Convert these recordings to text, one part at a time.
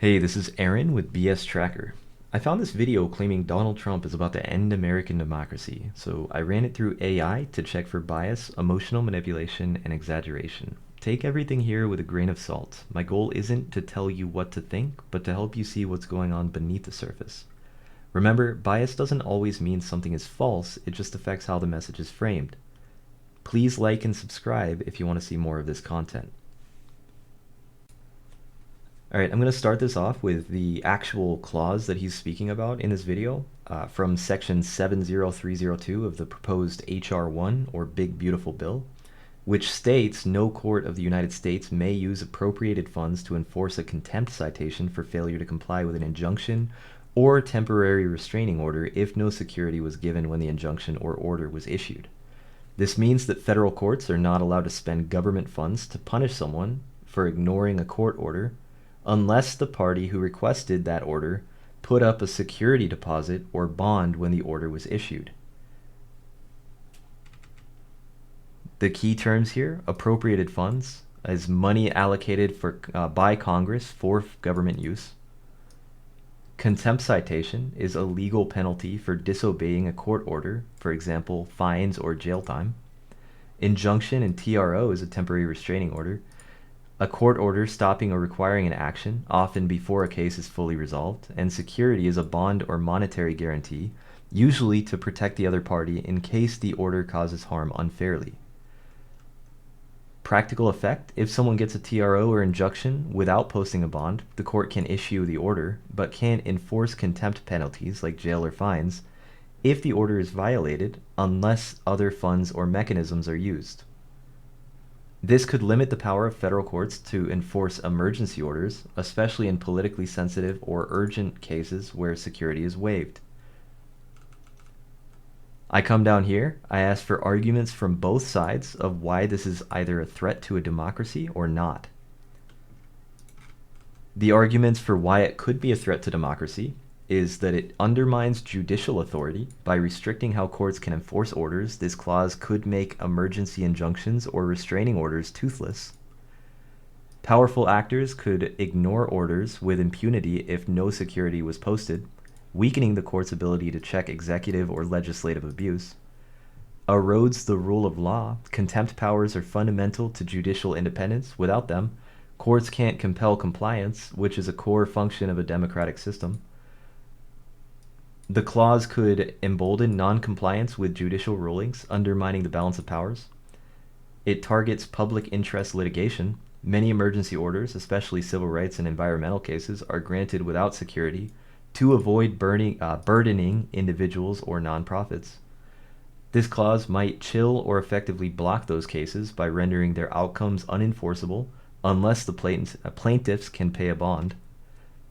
Hey, this is Aaron with BS Tracker. I found this video claiming Donald Trump is about to end American democracy, so I ran it through AI to check for bias, emotional manipulation, and exaggeration. Take everything here with a grain of salt. My goal isn't to tell you what to think, but to help you see what's going on beneath the surface. Remember, bias doesn't always mean something is false, it just affects how the message is framed. Please like and subscribe if you want to see more of this content. Alright, I'm going to start this off with the actual clause that he's speaking about in this video from section 70302 of the proposed H.R. 1, or Big Beautiful Bill, which states no court of the United States may use appropriated funds to enforce a contempt citation for failure to comply with an injunction or temporary restraining order if no security was given when the injunction or order was issued. This means that federal courts are not allowed to spend government funds to punish someone for ignoring a court order unless the party who requested that order put up a security deposit or bond when the order was issued. The key terms here: appropriated funds, is money allocated by Congress for government use. Contempt citation is a legal penalty for disobeying a court order, for example, fines or jail time. Injunction and TRO is a temporary restraining order, a court order stopping or requiring an action, often before a case is fully resolved, and security is a bond or monetary guarantee, usually to protect the other party in case the order causes harm unfairly. Practical effect: if someone gets a TRO or injunction without posting a bond, the court can issue the order, but can't enforce contempt penalties like jail or fines if the order is violated unless other funds or mechanisms are used. This could limit the power of federal courts to enforce emergency orders, especially in politically sensitive or urgent cases where security is waived. I come down here, I ask for arguments from both sides of why this is either a threat to a democracy or not. The arguments for why it could be a threat to democracy is that it undermines judicial authority. By restricting how courts can enforce orders, this clause could make emergency injunctions or restraining orders toothless. Powerful actors could ignore orders with impunity if no security was posted, weakening the court's ability to check executive or legislative abuse. Erodes the rule of law. Contempt powers are fundamental to judicial independence. Without them, courts can't compel compliance, which is a core function of a democratic system. The clause could embolden non-compliance with judicial rulings, undermining the balance of powers. It targets public interest litigation. Many emergency orders, especially civil rights and environmental cases, are granted without security to avoid burdening individuals or nonprofits. This clause might chill or effectively block those cases by rendering their outcomes unenforceable unless the plaintiffs can pay a bond.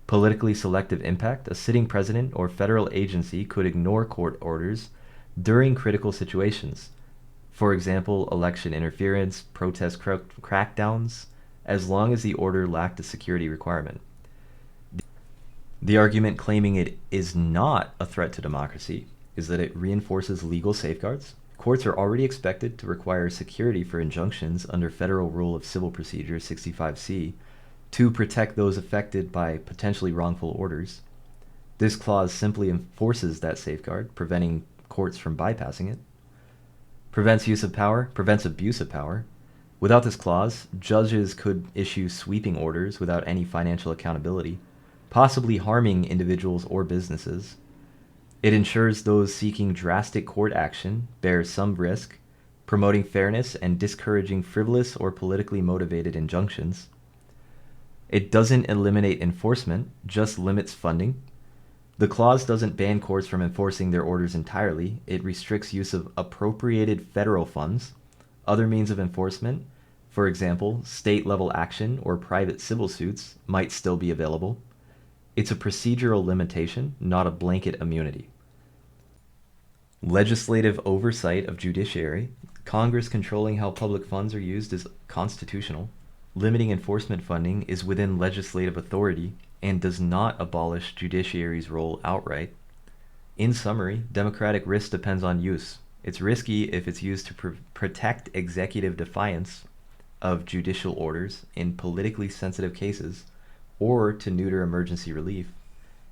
Politically selective impact: a sitting president or federal agency could ignore court orders during critical situations, for example, election interference, protest crackdowns, as long as the order lacked a security requirement. The argument claiming it is not a threat to democracy is that it reinforces legal safeguards. Courts are already expected to require security for injunctions under Federal Rule of Civil Procedure 65C, to protect those affected by potentially wrongful orders. This clause simply enforces that safeguard, preventing courts from bypassing it. Prevents abuse of power. Without this clause, judges could issue sweeping orders without any financial accountability, possibly harming individuals or businesses. It ensures those seeking drastic court action bear some risk, promoting fairness and discouraging frivolous or politically motivated injunctions. It doesn't eliminate enforcement, just limits funding. The clause doesn't ban courts from enforcing their orders entirely. It restricts use of appropriated federal funds. Other means of enforcement, for example, state-level action or private civil suits, might still be available. It's a procedural limitation, not a blanket immunity. Legislative oversight of judiciary. Congress controlling how public funds are used is constitutional. Limiting enforcement funding is within legislative authority and does not abolish judiciary's role outright. In summary, democratic risk depends on use. It's risky if it's used to protect executive defiance of judicial orders in politically sensitive cases, or to neuter emergency relief.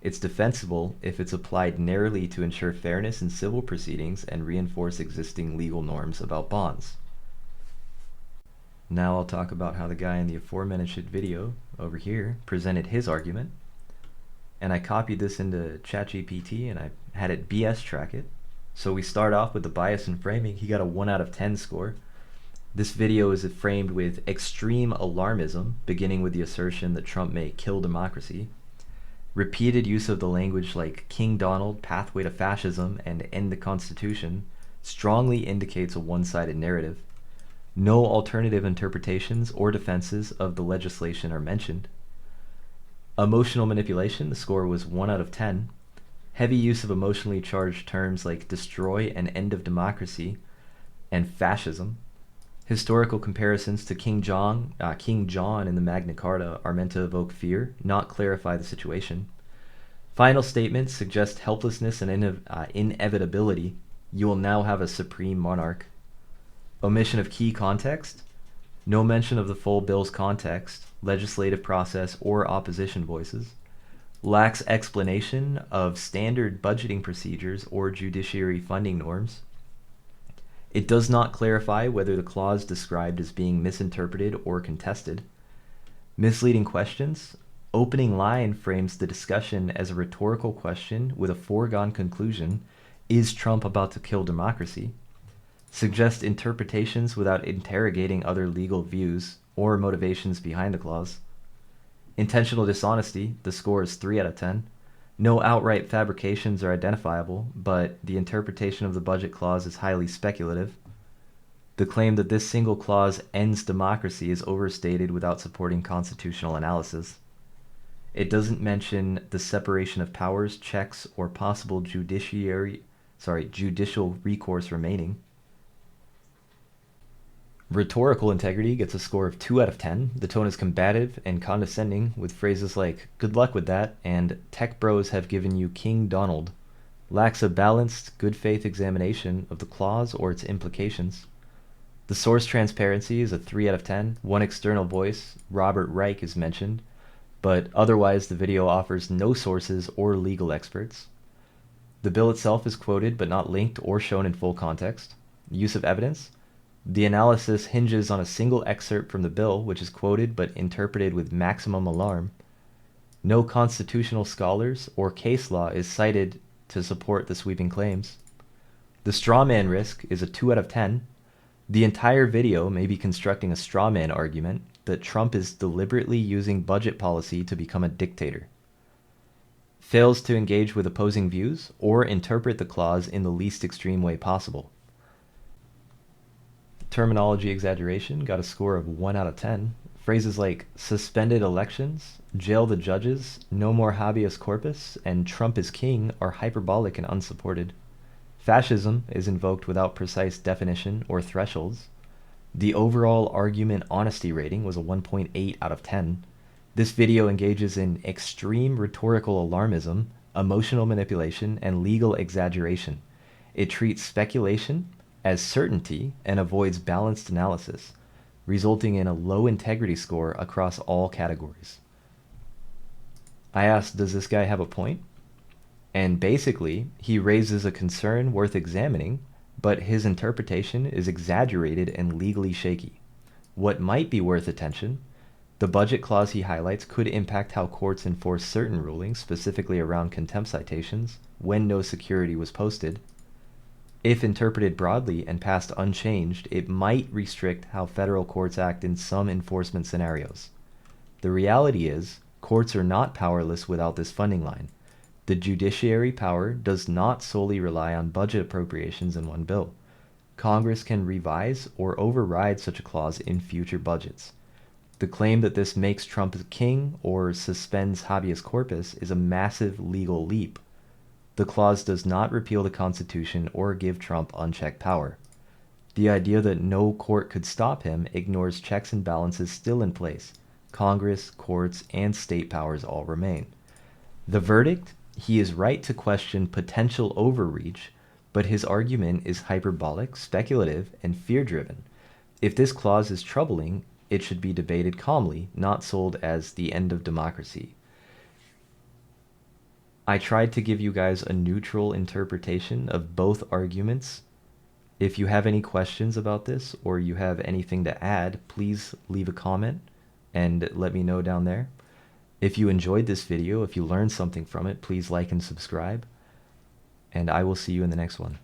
It's defensible if it's applied narrowly to ensure fairness in civil proceedings and reinforce existing legal norms about bonds. Now I'll talk about how the guy in the aforementioned video over here presented his argument. And I copied this into ChatGPT and I had it BS track it. So we start off with the bias and framing. He got a 1 out of 10 score. This video is framed with extreme alarmism, beginning with the assertion that Trump may kill democracy. Repeated use of the language like King Donald, pathway to fascism, and end the Constitution strongly indicates a one-sided narrative. No alternative interpretations or defenses of the legislation are mentioned. Emotional manipulation, the score was 1 out of 10. Heavy use of emotionally charged terms like destroy and end of democracy and fascism. Historical comparisons to King John in the Magna Carta are meant to evoke fear, not clarify the situation. Final statements suggest helplessness and inevitability. You will now have a supreme monarch. Omission of key context. No mention of the full bill's context, legislative process, or opposition voices. Lacks explanation of standard budgeting procedures or judiciary funding norms. It does not clarify whether the clause described is being misinterpreted or contested. Misleading questions. Opening line frames the discussion as a rhetorical question with a foregone conclusion: is Trump about to kill democracy? Suggest interpretations without interrogating other legal views or motivations behind the clause. Intentional dishonesty, the score is 3 out of 10. No outright fabrications are identifiable, but the interpretation of the budget clause is highly speculative. The claim that this single clause ends democracy is overstated without supporting constitutional analysis. It doesn't mention the separation of powers, checks, or possible judicial recourse remaining. Rhetorical integrity gets a score of 2 out of 10. The tone is combative and condescending, with phrases like "good luck with that" and "tech bros have given you King Donald." Lacks a balanced, good faith examination of the clause or its implications. The source transparency is a 3 out of 10. One external voice, Robert Reich, is mentioned, but otherwise the video offers no sources or legal experts. The bill itself is quoted but not linked or shown in full context. Use of evidence. The analysis hinges on a single excerpt from the bill, which is quoted but interpreted with maximum alarm. No constitutional scholars or case law is cited to support the sweeping claims. The straw man risk is a 2 out of 10. The entire video may be constructing a straw man argument that Trump is deliberately using budget policy to become a dictator. Fails to engage with opposing views or interpret the clause in the least extreme way possible. Terminology exaggeration got a score of 1 out of 10. Phrases like suspended elections, jail the judges, no more habeas corpus, and Trump is king are hyperbolic and unsupported. Fascism is invoked without precise definition or thresholds. The overall argument honesty rating was a 1.8 out of 10. This video engages in extreme rhetorical alarmism, emotional manipulation, and legal exaggeration. It treats speculation as certainty and avoids balanced analysis, resulting in a low integrity score across all categories. I asked, does this guy have a point? And basically, he raises a concern worth examining, but his interpretation is exaggerated and legally shaky. What might be worth attention: the budget clause he highlights could impact how courts enforce certain rulings, specifically around contempt citations, when no security was posted. If interpreted broadly and passed unchanged, it might restrict how federal courts act in some enforcement scenarios. The reality is, courts are not powerless without this funding line. The judiciary power does not solely rely on budget appropriations in one bill. Congress can revise or override such a clause in future budgets. The claim that this makes Trump a king or suspends habeas corpus is a massive legal leap. The clause does not repeal the Constitution or give Trump unchecked power. The idea that no court could stop him ignores checks and balances still in place. Congress, courts, and state powers all remain. The verdict: he is right to question potential overreach, but his argument is hyperbolic, speculative, and fear-driven. If this clause is troubling, it should be debated calmly, not sold as the end of democracy. I tried to give you guys a neutral interpretation of both arguments. If you have any questions about this or you have anything to add, please leave a comment and let me know down there. If you enjoyed this video, if you learned something from it, please like and subscribe, and I will see you in the next one.